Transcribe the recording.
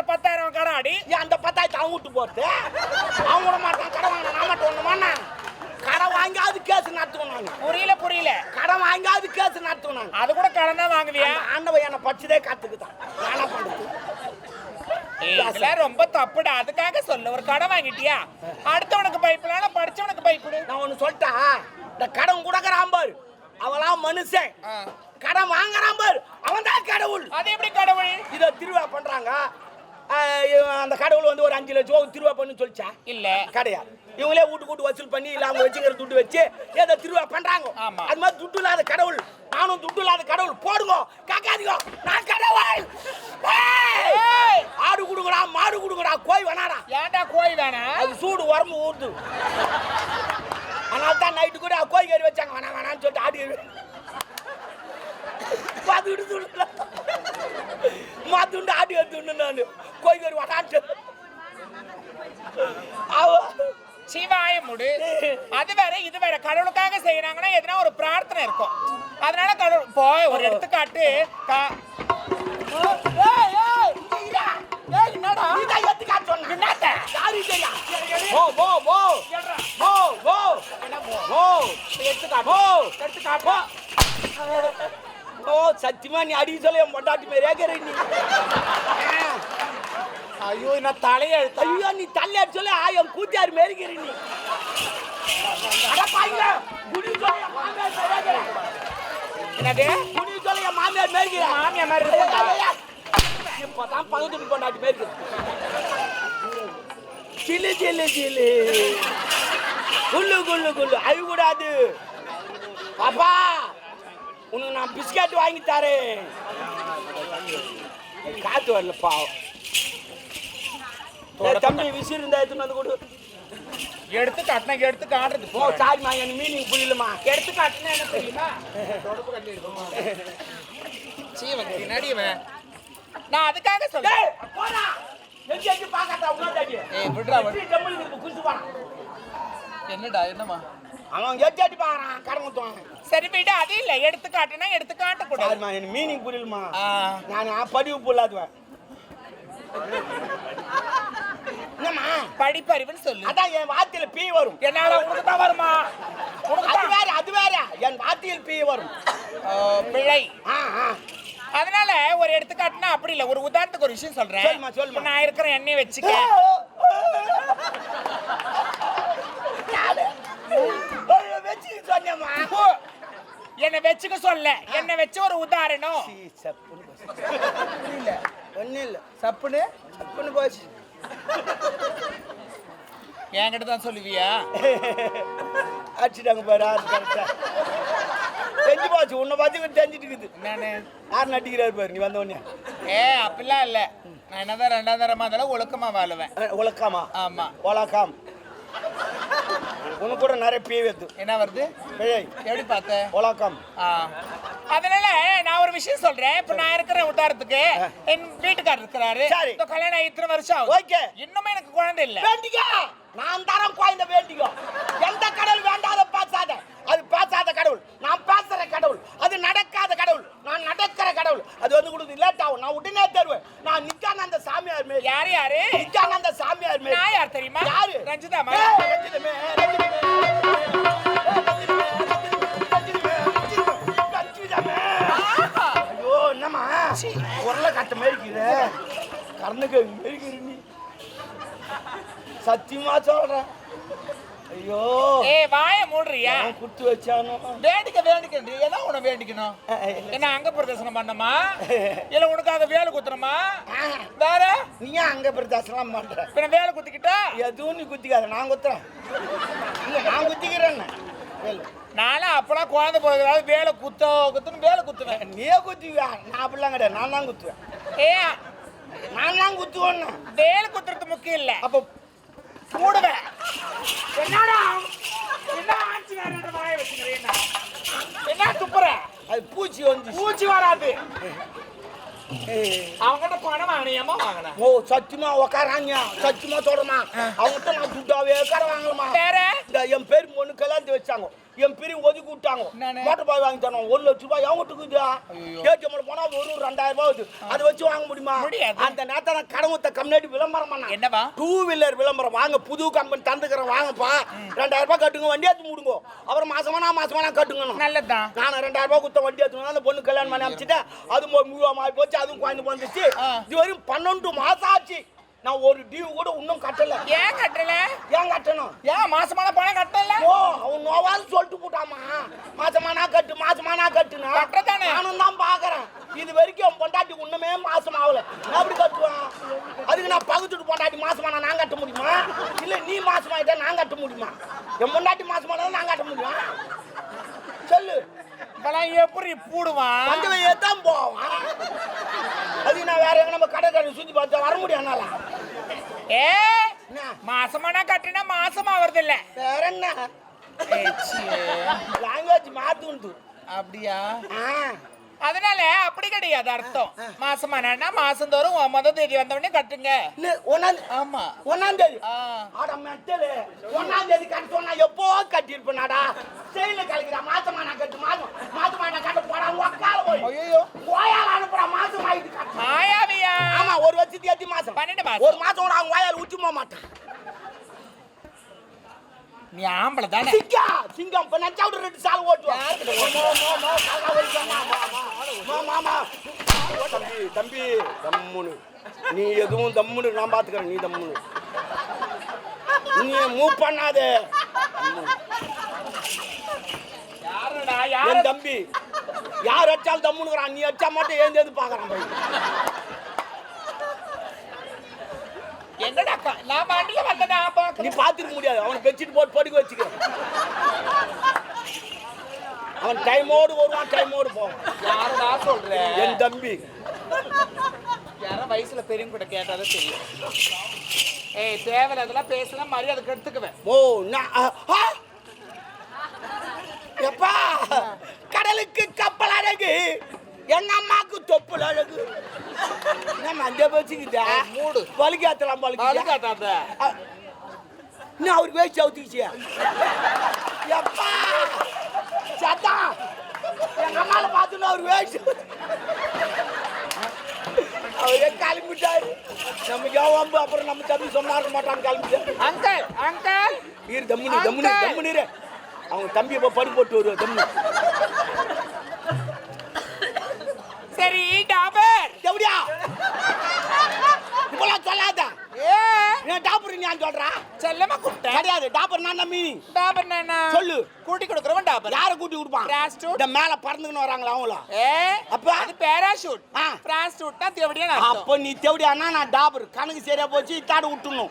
அந்த 10,000 கடன் ஆடி அந்த 10,000 அவங்க விட்டு போறது அவங்க விட மாட்டான். கடன் வாங்க நான் மட்டும் ஒண்ணுமாண்ணா கடன் வாங்காது கேஸ் நடத்துவோம் நாங்க. புரியல கடன் வாங்காது கேஸ் நடத்துவோம் நாங்க. அது கூட கடன் தான் வாங்குவியா? ஆண்டவன் என்ன பச்சதே காத்துக்குதான் என்ன பண்றது. இதெல்லாம் ரொம்ப தப்புடா. அதுக்காக சொல்ல ஒரு கடன் வாங்கிட்டியா அடுத்தவனுக்கு பைப்பிலான படிச்சவனுக்கு பைப்பிடு. நான் ஒண்ணு சொல்லிட்டா இந்த கடன் கொடுக்கறான் பாரு அவளாம் மனுஷன். கடன் வாங்குறான் பாரு அவன் தான் கடவுள். அது எப்படி கடவுள்? இதை திருவிழா பண்றாங்க. அந்த கடவுள் வந்து ஒரு 5 லட்சம் திருவிழா பண்ணு சொல்லிச்சா? இல்ல கிடையாது. இவங்களே வீட்டு வசூல் பண்ணி இல்ல அவங்க வச்சுக்கிற துட்டு வச்சு ஏதோ திருவிழா பண்றாங்க. அது மாதிரி துட்டு இல்லாத கடவுள் நானும் துட்டு இல்லாத கடவுள் போடுங்க காக்காதீங்க நான் கடவுள். ஆடு குடுங்கடா மாடு குடுங்கடா கோய் வேணாடா. ஏன்டா கோய் வேணா? அது சூடு உரம்பு ஊடுது. அதனால தான் நைட்டு கூட கோய் கறி வச்சாங்க வேணாம் வேணான்னு சொல்லிட்டு ஆடு கறி மாத்துண்டு ஆடு எடுத்துண்டு நான் கோய் கறி வேணான்ட்டு சிவாய முடு. அது வேற இது வேற. கடவுளுக்காக செய்யறாங்கன்னா எதுனா ஒரு பிரார்த்தனை இருக்கும். அதனால கடவுள் போய் ஒரு எடுத்துக்காட்டு சத்தியமா நீ அடி சொல்ல மொட்டாட்டி மேரே நீ. ஐயோ நான் தலைய ஐயோ நீ தள்ள சொல்ல ஆயம் கூத்தியார் மேரிக்கிற நீ. என்னது குடி சொல்ல மாமியார் மேரிக்கிற மாமியார் மாதிரி இப்பதான் பகுதி கொண்டாட்டி மேரிக்கிற சில்லு சில்லு சில்லு குள்ளு குள்ளு குள்ளு அழு கூடாது. பாப்பா உனக்கு நான் பிஸ்கட் வாங்கி தரேன். காத்து வரல பாவம். தம்பி விசிறு இருந்தா எடுத்துன்னு வந்து கொடு. எடுத்து காட்டினா எடுத்து காட்டுறது. ஓ சாரிம்மா எனக்கு மீனிங் புரியலம்மா. எடுத்து காட்டினா என்ன தெரியுமா? சீவன் நடிவன் நான் அதுக்காக சொல்றேன். போடா எங்க பாக்காதா உனதாடி. ஏய் விடுடா டெம்பிளுக்கு குடிச்சு போறான். என்னடா என்னமா அவன் எட்டி பாறான் கடமுத்துவான். சரி விடு. அது இல்ல எடுத்து காட்டினா எடுத்து காட்ட கூடாது. சாரிம்மா எனக்கு மீனிங் புரியலம்மா. நான் படிவு போலாதுவேன். என்னம்மா படிப்பறிவுன்னு சொல்லு. அதான் என் வார்த்தையில பீ வரும். என்னால உனக்கு தான் வருமா? அது வேற என் வார்த்தையில் பீ வரும். பிழை. அதனால ஒரு எடுத்துக்காட்டுனா அப்படி இல்ல. ஒரு உதாரணத்துக்கு ஒரு விஷயம் சொல்றேன். சொல்லுமா. நான் இருக்கிற எண்ணெய் வச்சுக்க. என்ன வச்சுக்க சொல்ல. என்ன வச்சு ஒரு உதாரணம். ஒன்னும் இல்ல சப்புன்னு சப்புன்னு போச்சு. என்கிட்ட தான் சொல்லுவியா? அடிச்சுட்டாங்க பாரு. தெரிஞ்சு போச்சு. உன்னை பார்த்து தெரிஞ்சிட்டு இருக்குது. நானு யார் நட்டிக்கிறாரு பாரு நீ வந்த உடனே. அப்படிலாம் இல்ல. நான் என்னதான் 2ஆம் தரமா இருந்தாலும் ஒழுக்கமா வாழுவேன். ஒழுக்காமா? ஆமா ஒழக்காம். உனக்கு கூட நிறைய பீ வருது. என்ன வருது? எப்படி பார்த்த? ஒழக்கம். அதனால நான் ஒரு விஷயம் சொல்றேன். இப்ப நான் இருக்கிற உதாரணத்துக்கு என் வீட்டுக்காரர் இருக்கிறாரு. கல்யாணம் ஆகி இத்தனை வருஷம் ஆகுது. இன்னுமே எனக்கு குழந்தை இல்ல. வேண்டிக்கோ நான் தரம் குழந்தை வேண்டிக்கோ. எந்த கடவுள் வேண்டாத பேசாத. அது பேசாத கடவுள். நான் பேசுற கடவுள். அது நடக்காத கடவுள். நான் நடக்கிற கடவுள். அது வந்து கொடுத்து லேட் ஆகும். நான் உடனே தருவேன். நான் நித்யானந்த சாமியார் மேல். யாரு? நித்யானந்த சாமியார் மேல். நான் யார் தெரியுமா? யாரு? ரஞ்சிதாமா. ஐயோ என்னம்மா உருளை கட்ட மேய்க்குது. கர்ணுக்கு மேய்க்கிற நீ சத்தியமா சொல்றேன். ஐயோ வாய மூடுறியா? குத்து வச்சானோ வேண்டிக்க ஏதோ உன வேண்டிக்கணும். என்ன அங்க பிரதர்சனம் பண்ணமா இல்ல உனக்காக வேலை குத்துறமா? வேற நீ அங்க பிரதர்சனம் பண்ற. பின்ன வேலை குத்திக்கிட்டா எதுவும் நீ குத்திக்காத. நான் குத்துறேன். இல்ல நான் குத்திக்கிறேன். நானும் அப்பெல்லாம் குழந்தை போகிறது வேலை குத்துன்னு வேலை குத்துவேன். நீயே குத்துவியா? நான் அப்படிலாம் கிடையாது. நான் தான் குத்துவேன். நான் தான் குத்துவேன். வேலை குத்துறது முக்கியம் இல்ல. அப்போ மூடுவேன். என்னடா என்ன ஆச்சு? வாய வச்சுக்கிறேன். என்ன துப்புற? அது பூச்சி வந்து. பூச்சி வராது. அவங்ககிட்ட பணம் வாங்கினியமா? வாங்கின. ஓ சத்தியமா உக்காராங்க. சத்தியமா சொல்றமா அவங்ககிட்ட நான் துட்டாவே உட்கார வாங்கலாமா? வேற என் பேர் பொண்ணு கல்யாணத்தை வச்சாங்க. என் பிரிவு ஒதுக்கி விட்டாங்க. என்னன்னு? மோட்டர் பாய் வாங்கி தரணும். 1 லட்ச ரூபாய் எவங்கிட்டுக்குதா? ஏடிஎம்ல போனா ஒரு 2000 ரூபாய் ஆகுது. அதை வச்சு வாங்க முடியுமா? முடியாது. அந்த நேரத்துல கடவுத்த கம்யூனிட்டி விளம்பரம் பண்ணா. என்னவா? 2 வீலர் விளம்பரம் வாங்க, புது கம்பெனி தந்துக்கிறேன் வாங்கப்பா, 2000 ரூபாய் கட்டுங்க, வண்டி எடுத்து முடுங்க. அப்புறம் மாசமானா கட்டுங்கணும். நல்லதுதான். நான் 2000 ரூபாய் கொடுத்த வண்டி எடுத்துனா அந்த பொண்ணு கல்யாணம் பண்ணி அமைச்சிட்டு அது முழுவா போச்சு. அதுவும் குழந்தை வந்துச்சு. இது வரையும் 12 மாசம் ஆச்சு. நான் ஒரு டியூ கூட இன்னும் கட்டல. ஏன் கட்டல? ஏன் கட்டணும்? ஏன் மாசமான பணம் கட்டல? ஓ, அவன் நோவால் சொல்லிட்டு போட்டாமா, மாசமானா கட்டுனா கட்டதானே. நானும் தான் பாக்குறேன். இது வரைக்கும் அவன் பொண்டாட்டி ஒண்ணுமே மாசம் ஆகல. நான் எப்படி கட்டுவேன்? அதுக்கு நான் பகுத்துட்டு பொண்டாட்டி மாசமானா நான் கட்ட முடியுமா? இல்ல நீ மாசமாயிட்டா நான் கட்ட முடியுமா? என் பொண்டாட்டி மாசமானா நான் கட்ட முடியுமா? சொல்லு. இப்பெல்லாம் எப்படி பூடுவான்? பஞ்சவையே தான் போவான். அது நான் வேற எங்க நம்ம கடை சுத்தி பார்த்தா வர முடியும் என்னால. ஏ என்ன? மாசமான கட்டினா மாசமா வருது இல்ல. வேற என்ன லாங்குவேஜ் மாத்துண்டு. அப்படியா? ஆ, அதனால அப்படி கிடையாது அர்த்தம். மாசமானா மாசந்தோறும் முதல் தேதி வந்த உடனே கட்டுங்க. இல்ல ஒன்னாம் ஆமா. தேதி. ஆ. ஆட மெட்டலே 1ஆம் தேதி கட்ட சொன்னா எப்போ கட்டிருப்பேனாடா. செயல கலக்குறா. மாசமானா கட்ட போடா உக்கால போய். ஐயோ கோயால அனுப்புறா. மாசம் ஆயிட்டு கட்ட. மாயாவியா? ஆமா, ஒரு வருஷத்துக்கு 8 மாசம். 12 மாசம். ஒரு மாசம் கூட அவங்க கோயால ஊத்தி போக மாட்டான். நீ ஆம்பளை தானே? சிங்கம் இப்ப நச்சாவுடு 2 சால் ஓட்டுவான். மாமா தம்பி தம்முனு நீ எதுவும் தம்முனு நான் பாத்துக்கிறேன். நீ தம்முனு நீ மூவ் பண்ணாதே. யாருடா? என் தம்பி யார் அடிச்சாலும் தம்முனுக்குறான். நீ அடிச்சா மட்டும் ஏந்து பாக்குறான். என்னடா நான் வண்டியில வந்தேன். நீ பாத்துக்க முடியாது. அவனை பெட்ஷீட் போட்டு படுக்க வச்சுக்க. அவன் டைமோடு வருவான், டைமோடு போவான். யாருடா சொல்ற? என் தம்பி. யாரோ வயசுல பெரியவங்க கூட கேட்டாலும் தெரியும். ஏய், தேவையில்ல அதெல்லாம் பேசலாம், மரியாதை கெடுத்துக்குவேன். ஓ, எப்பா கடலுக்கு கப்பல் அழகு, எங்க அம்மாக்கு தொப்புள் அழகு. நம்ம அந்த பேச்சுக்கிட்ட மூடு பலிக்காத்தலாம். பலிக்காத்தாத இன்னும் அவருக்கு வேஸ்ட் அவுத்துக்கிச்சு. எப்பா சத்தா எங்க அம்மால பார்த்துன்னு அவர் வேஸ்ட். அவரே கிளம்பிட்டாரு. நம்ம ஜாவாம்பு அப்புறம் நம்ம தம்பி சொன்னாரு மாட்டான்னு கிளம்பிட்டாரு. அங்கிள் அங்கிள் இரு தம்முனு அவங்க தம்பி இப்ப படி போட்டு வருவா. தம்மு சரி டாபர் எப்படியா இப்பெல்லாம் சொல்லாத. ஏ டாபர் நீ சொல்றா? செல்லமா கூப்பிட்டேன். கிடையாது. டாபர் நான் மீனிங். டாபர் நானா? சொல்லு. கூட்டி கொடுக்கறவன் டாபர். யாரை கூட்டி கொடுப்பான்? பிராஸ்டியூட். இந்த மேல பறந்துன்னு வராங்களா அவங்கள? அப்ப அது பாராசூட். பிராஸ்டியூட்னா தேவடியா அர்த்தம். அப்ப நீ தேவடியானா நான் டாபர். கணக்கு சரியா போச்சு. இத்தாட விட்டுணும்.